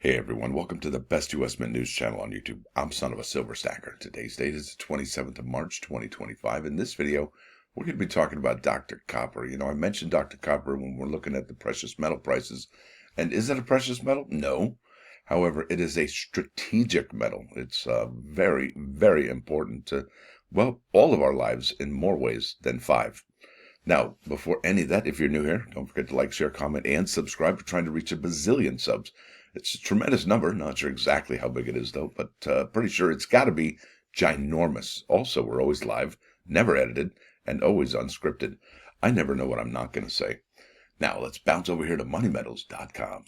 Hey everyone, welcome to the best U.S. Mint news channel on YouTube. I'm Son of a Silver Stacker. Today's date is the 27th of March, 2025. In this video, we're going to be talking about Dr. Copper. You know, I mentioned Dr. Copper when we're looking at the precious metal prices. And is it a precious metal? No. However, it is a strategic metal. It's very, very important to, well, all of our lives in more ways than five. Now, before any of that, if you're new here, don't forget to like, share, comment, and subscribe. We're trying to reach a bazillion subs. It's a tremendous number. Not sure exactly how big it is, though, but pretty sure it's got to be ginormous. Also, we're always live, never edited, and always unscripted. I never know what I'm not going to say. Now, let's bounce over here to moneymetals.com.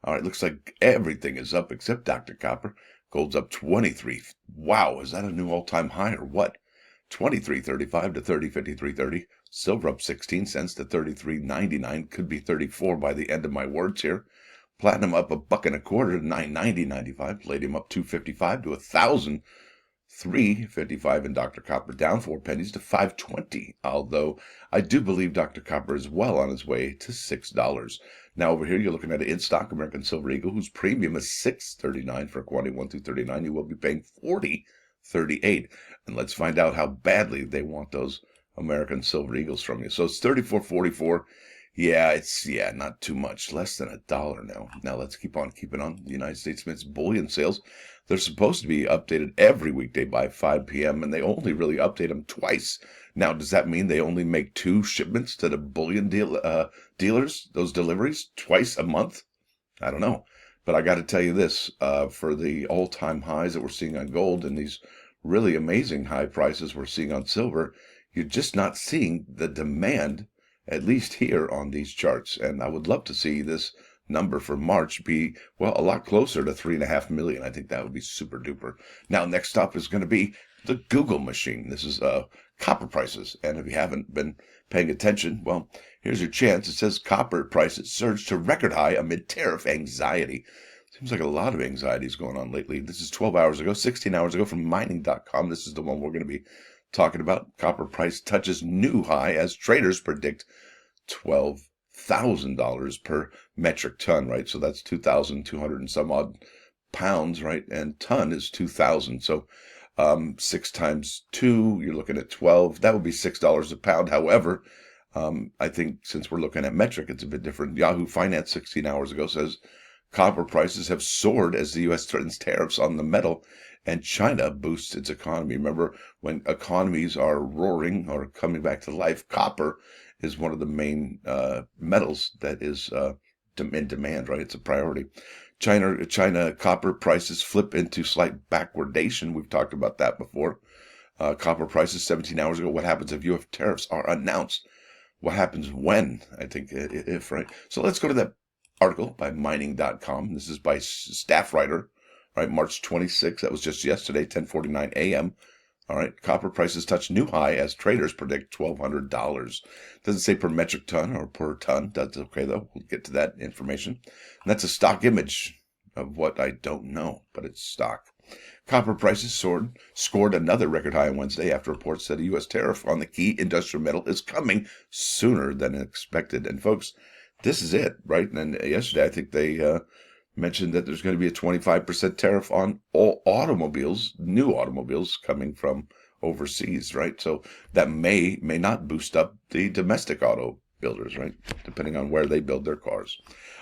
All right, looks like everything is up except Dr. Copper. Gold's up 23. Wow, is that a new all-time high or what? 23.35 to 30.53.30. Silver up 16 cents to 33.99. Could be 34 by the end of my words here. Platinum up $1.25 to 990.95. Palladium up 255 to 1,003.55, and Dr. Copper down 4 pennies to 5.20. Although I do believe Dr. Copper is well on his way to $6. Now over here you're looking at an in-stock American Silver Eagle whose premium is $6.39 for quantity 1 through 39. You will be paying $40.38. And let's find out how badly they want those American Silver Eagles from you. So it's $34.44. Yeah, it's not too much, less than $1 now. Now let's keep on keeping on. The United States Mint's bullion sales. They're supposed to be updated every weekday by 5 p.m. and they only really update them twice. Now, does that mean they only make 2 shipments to the bullion dealers, those deliveries, twice a month? I don't know. But I got to tell you this, for the all-time highs that we're seeing on gold and these really amazing high prices we're seeing on silver, you're just not seeing the demand, at least here on these charts. And I would love to see this number for March be, well, a lot closer to 3.5 million. I think that would be super duper. Now, next up is going to be the Google machine. This is copper prices. And if you haven't been paying attention, well, here's your chance. It says copper prices surged to record high amid tariff anxiety. Seems like a lot of anxiety is going on lately. This is 12 hours ago, 16 hours ago from mining.com. This is the one we're going to be talking about. Copper price touches new high as traders predict $12,000 per metric ton, right? So that's 2,200 and some odd pounds, right? And ton is 2,000. So 6 times 2, you're looking at 12. That would be $6 a pound. However, I think since we're looking at metric, it's a bit different. Yahoo Finance 16 hours ago says copper prices have soared as the U.S. threatens tariffs on the metal and China boosts its economy. Remember, when economies are roaring or coming back to life, copper is one of the main metals that is in demand, right? It's a priority. China copper prices flip into slight backwardation. We've talked about that before. Copper prices 17 hours ago. What happens if U.S. tariffs are announced? What happens when? I think if, right? So let's go to that article by mining.com. This is by staff writer, right? March 26th. That was just yesterday, 10:49 a.m. All right. Copper prices touch new high as traders predict $1,200. Doesn't say per metric ton or per ton. That's okay, though. We'll get to that information. And that's a stock image of what I don't know, but it's stock. Copper prices scored another record high on Wednesday after reports that a U.S. tariff on the key industrial metal is coming sooner than expected. And folks, this is it, right? And yesterday, I think they mentioned that there's going to be a 25% tariff on all automobiles, new automobiles coming from overseas, right? So that may not boost up the domestic auto builders, right? Depending on where they build their cars.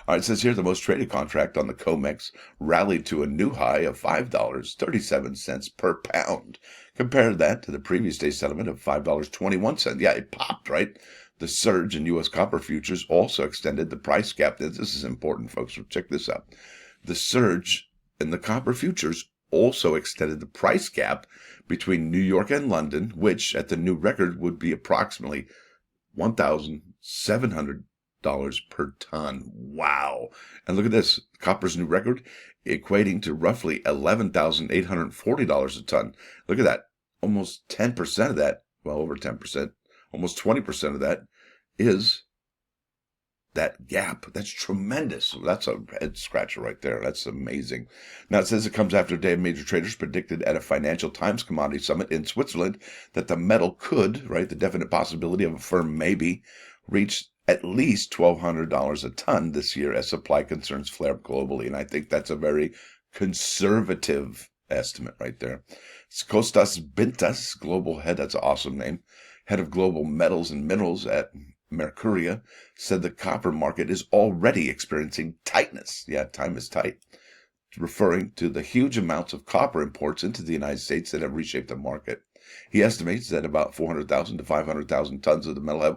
All right, it says here the most traded contract on the COMEX rallied to a new high of $5.37 per pound. Compare that to the previous day's settlement of $5.21. Yeah, it popped, right? The surge in U.S. copper futures also extended the price gap. This is important, folks. So check this out. The surge in the copper futures also extended the price gap between New York and London, which at the new record would be approximately $1,700 per ton. Wow. And look at this. Copper's new record equating to roughly $11,840 a ton. Look at that. Almost 10% of that, well, over 10%, almost 20% of that is that gap. That's tremendous. That's a head scratcher right there. That's amazing. Now it says it comes after a day of major traders predicted at a Financial Times commodity summit in Switzerland that the metal could, right, the definite possibility of a firm maybe, reach at least $1,200 a ton this year as supply concerns flare up globally. And I think that's a very conservative estimate right there. Kostas Bintas, global head, that's an awesome name, head of global metals and minerals at Mercuria, said the copper market is already experiencing tightness. Yeah, time is tight, referring to the huge amounts of copper imports into the United States that have reshaped the market. He estimates that about 400,000 to 500,000 tons of the metal are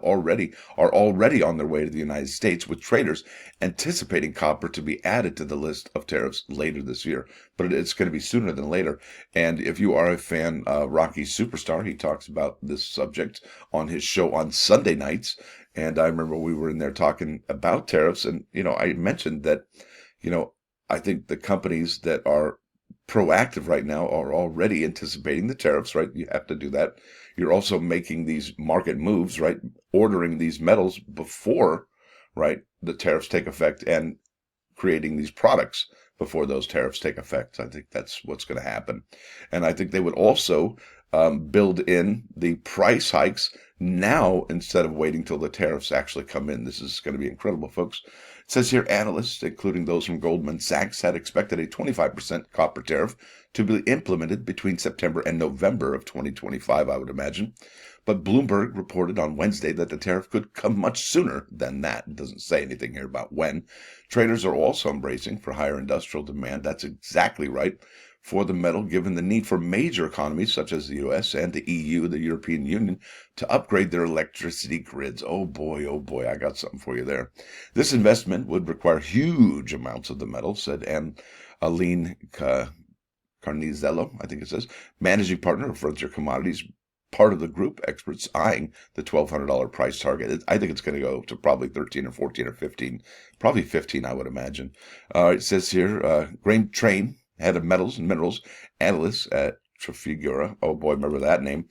already on their way to the United States, with traders anticipating copper to be added to the list of tariffs later this year. But it's going to be sooner than later. And if you are a fan of Rocky Superstar, he talks about this subject on his show on Sunday nights. And I remember we were in there talking about tariffs, and I mentioned that, I think the companies that are proactive right now are already anticipating the tariffs, right? You have to do that. You're also making these market moves, right? Ordering these metals before, right, the tariffs take effect, and creating these products before those tariffs take effect. I think that's what's going to happen. And I think they would also build in the price hikes now instead of waiting till the tariffs actually come in. This is going to be incredible, folks. It says here analysts, including those from Goldman Sachs, had expected a 25% copper tariff to be implemented between September and November of 2025, I would imagine. But Bloomberg reported on Wednesday that the tariff could come much sooner than that. It doesn't say anything here about when. Traders are also embracing for higher industrial demand. That's exactly right for the metal, given the need for major economies such as the U.S. and the EU, the European Union, to upgrade their electricity grids. Oh boy, I got something for you there. This investment would require huge amounts of the metal, said Aline Carnizello, I think it says, managing partner of Frontier Commodities, part of the group. Experts eyeing the $1,200 price target. I think it's going to go to probably 13 or 14 or 15, probably 15, I would imagine. It says here, Grain Train, head of metals and minerals analysts at Trafigura, oh boy, remember that name,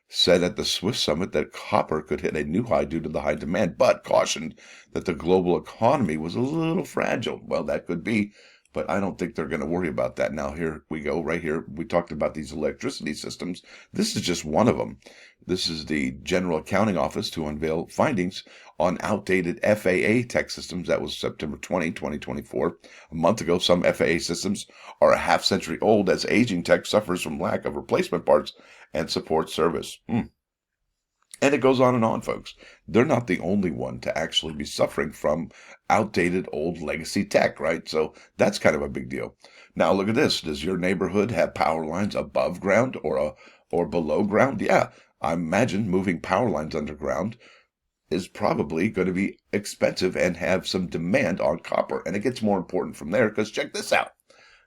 said at the Swift Summit that copper could hit a new high due to the high demand, but cautioned that the global economy was a little fragile. Well, that could be, but I don't think they're going to worry about that. Now, here we go, right here. We talked about these electricity systems. This is just one of them. This is the General Accounting Office to unveil findings on outdated FAA tech systems. That was September 20, 2024. A month ago, some FAA systems are a half century old as aging tech suffers from lack of replacement parts and support service. And it goes on, folks. They're not the only one to actually be suffering from outdated old legacy tech, right? So that's kind of a big deal. Now look at this. Does your neighborhood have power lines above ground or below ground? Yeah, I imagine moving power lines underground is probably going to be expensive and have some demand on copper. And it gets more important from there, because check this out.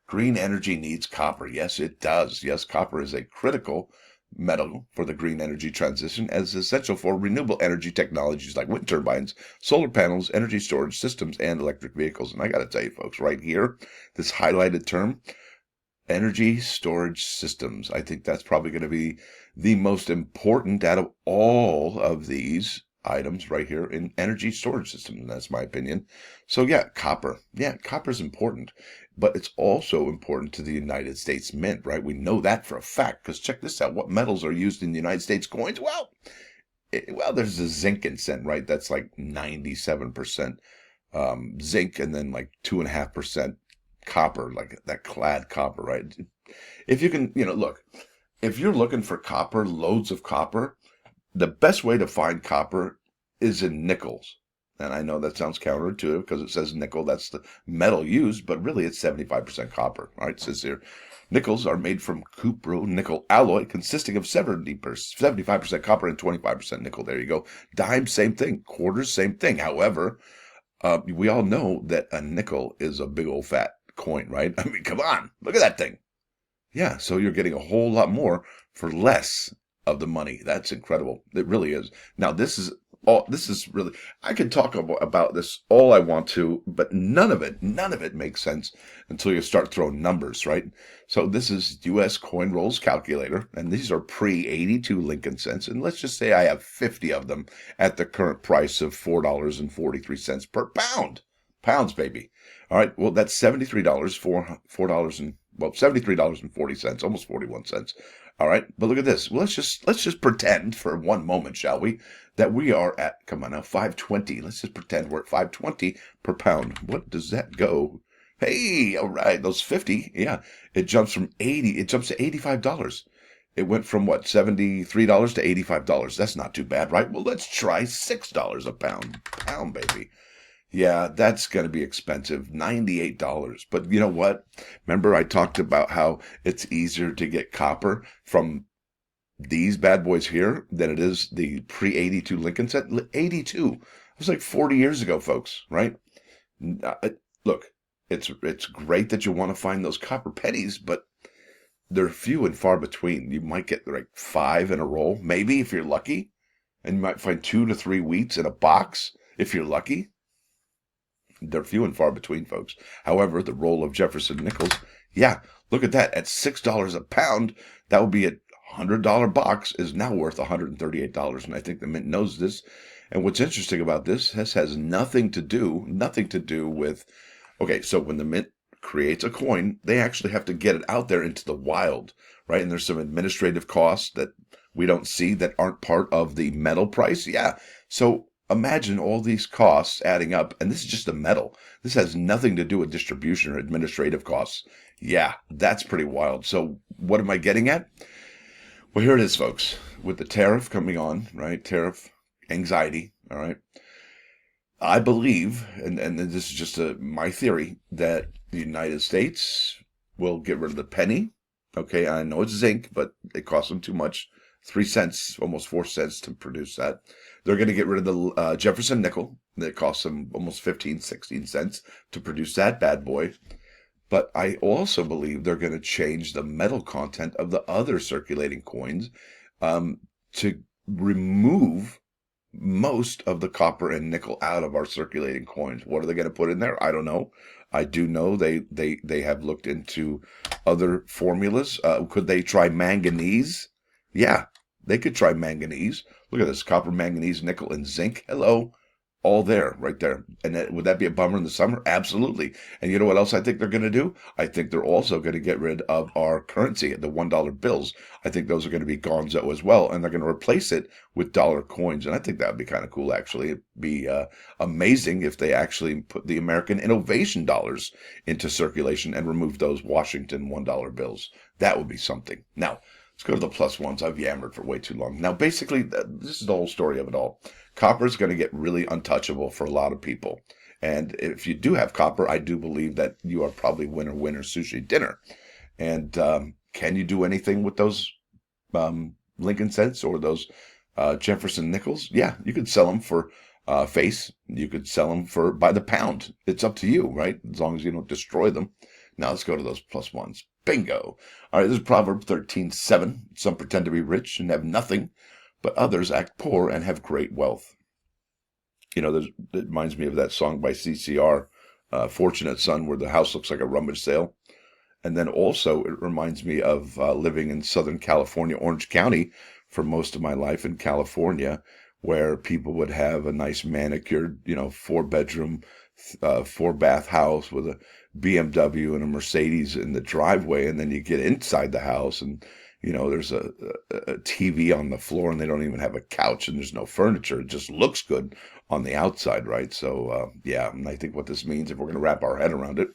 Green energy needs copper. Yes, it does. Yes, copper is a critical metal for the green energy transition, as essential for renewable energy technologies like wind turbines, solar panels, energy storage systems, and electric vehicles. And I got to tell you, folks, right here, this highlighted term, energy storage systems, I think that's probably going to be the most important out of all of these items right here in energy storage systems. And that's my opinion. So yeah, copper. Yeah, copper is important, but it's also important to the United States Mint, right? We know that for a fact, because check this out. What metals are used in the United States coins? Well, there's a zinc and cent, right? That's like 97% zinc, and then like 2.5% copper, like that clad copper, right? If you can, look, if you're looking for copper, loads of copper, the best way to find copper is in nickels. And I know that sounds counterintuitive because it says nickel, that's the metal used, but really it's 75% copper. All right, it says here, nickels are made from cupro-nickel alloy consisting of 75% copper and 25% nickel. There you go. Dimes, same thing. Quarters, same thing. However, we all know that a nickel is a big old fat coin, right? I mean, come on, look at that thing. Yeah, so you're getting a whole lot more for less of the money. That's incredible. It really is. Now, this is really, I can talk about this all I want to, but none of it makes sense until you start throwing numbers, right? So this is US Coin Rolls calculator, and these are pre-82 Lincoln cents. And let's just say I have 50 of them at the current price of $4.43 per pound. Pounds, baby. All right, well, that's $73 for $4 well, $73.40, almost 41 cents. All right, but look at this. Well, let's just pretend for one moment, shall we, that we are at, come on now, 5.20. Let's just pretend we're at 5.20 per pound. What does that go? Hey, all right, those 50, yeah, it jumps from 80, it jumps to $85. It went from what, $73 to $85. That's not too bad, right? Well, let's try $6 a pound. Pound, baby. Yeah, that's going to be expensive, $98. But you know what? Remember I talked about how it's easier to get copper from these bad boys here than it is the pre-82 Lincoln set? 82. It was like 40 years ago, folks, right? Look, it's great that you want to find those copper pennies, but they're few and far between. You might get like 5 in a roll, maybe if you're lucky, and you might find 2 to 3 wheats in a box if you're lucky. They're few and far between, folks. However, the roll of Jefferson nickels, yeah, look at that. At $6 a pound, that would be a $100 box is now worth $138. And I think the Mint knows this. And what's interesting about this has nothing to do with, okay, so when the Mint creates a coin, they actually have to get it out there into the wild, right? And there's some administrative costs that we don't see that aren't part of the metal price. Yeah. So imagine all these costs adding up, and this is just the metal. This has nothing to do with distribution or administrative costs. Yeah, that's pretty wild. So what am I getting at? Well, here it is, folks. With the tariff coming on, right? Tariff anxiety, all right? I believe, and this is just my theory, that the United States will get rid of the penny. Okay, I know it's zinc, but it costs them too much. 3 cents, almost 4 cents to produce that. They're going to get rid of the Jefferson nickel. That costs them almost 15, 16 cents to produce that bad boy. But I also believe they're going to change the metal content of the other circulating coins to remove most of the copper and nickel out of our circulating coins. What are they going to put in there? I don't know. I do know they have looked into other formulas. Could they try manganese? Yeah, they could try manganese. Look at this, copper, manganese, nickel, and zinc. Hello. All there, right there. And would that be a bummer in the summer? Absolutely. And you know what else I think they're going to do? I think they're also going to get rid of our currency, the $1 bills. I think those are going to be gonzo as well. And they're going to replace it with dollar coins. And I think that would be kind of cool, actually. It'd be amazing if they actually put the American innovation dollars into circulation and remove those Washington $1 bills. That would be something. Now, let's go to the plus ones. I've yammered for way too long. Now, basically, this is the whole story of it all. Copper is going to get really untouchable for a lot of people. And if you do have copper, I do believe that you are probably winner sushi dinner. And can you do anything with those Lincoln cents or those Jefferson nickels? Yeah, you could sell them for face. You could sell them for by the pound. It's up to you, right? As long as you don't destroy them. Now let's go to those plus ones. Bingo. All right, this is Proverb 13:7. Some pretend to be rich and have nothing, but others act poor and have great wealth. You know, it reminds me of that song by CCR, Fortunate Son, where the house looks like a rummage sale. And then also it reminds me of living in Southern California, Orange County, for most of my life in California, where people would have a nice manicured, 4-bedroom, 4-bath house with a BMW and a Mercedes in the driveway. And then you get inside the house and there's a TV on the floor and they don't even have a couch and there's no furniture. It just looks good on the outside, right? So, yeah, and I think what this means, if we're going to wrap our head around it,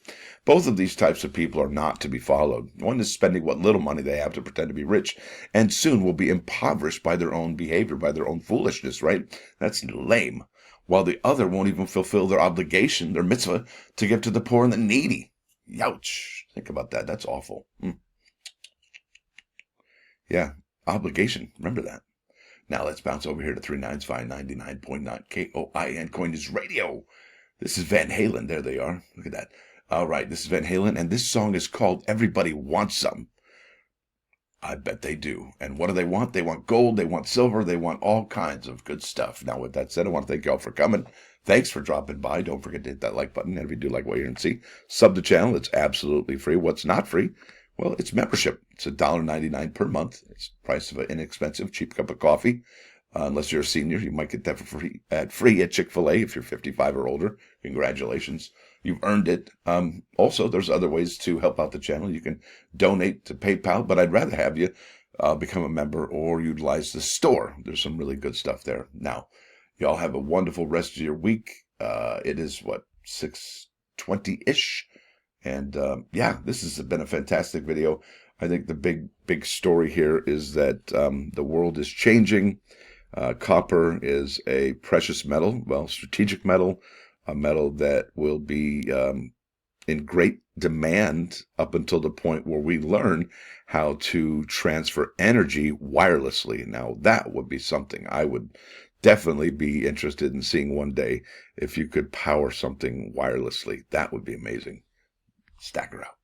both of these types of people are not to be followed. One is spending what little money they have to pretend to be rich and soon will be impoverished by their own behavior, by their own foolishness, right? That's lame. While the other won't even fulfill their obligation, their mitzvah, to give to the poor and the needy. Youch. Think about that. That's awful. Yeah, obligation. Remember that. Now let's bounce over here to 395.99.9 KOIN Coinage Radio. This is Van Halen. There they are. Look at that. All right, this is Van Halen, and this song is called Everybody Wants Some. I bet they do. And what do they want? They want gold, they want silver, they want all kinds of good stuff. Now, with that said, I want to thank y'all for coming. Thanks for dropping by. Don't forget to hit that like button. And if you do like what you hear and see, sub the channel. It's absolutely free. What's not free? Well, it's membership. It's $1.99 per month. It's the price of an inexpensive, cheap cup of coffee. Unless you're a senior, you might get that for free at Chick-fil-A if you're 55 or older. Congratulations. You've earned it. Also, there's other ways to help out the channel. You can donate to PayPal, but I'd rather have you become a member or utilize the store. There's some really good stuff there. Now, y'all have a wonderful rest of your week. It is, what, 6:20-ish? And yeah, this has been a fantastic video. I think the big story here is that the world is changing. Copper is a precious metal, well, strategic metal, a metal that will be in great demand up until the point where we learn how to transfer energy wirelessly. Now, that would be something I would definitely be interested in seeing one day. If you could power something wirelessly, that would be amazing. Stacker out.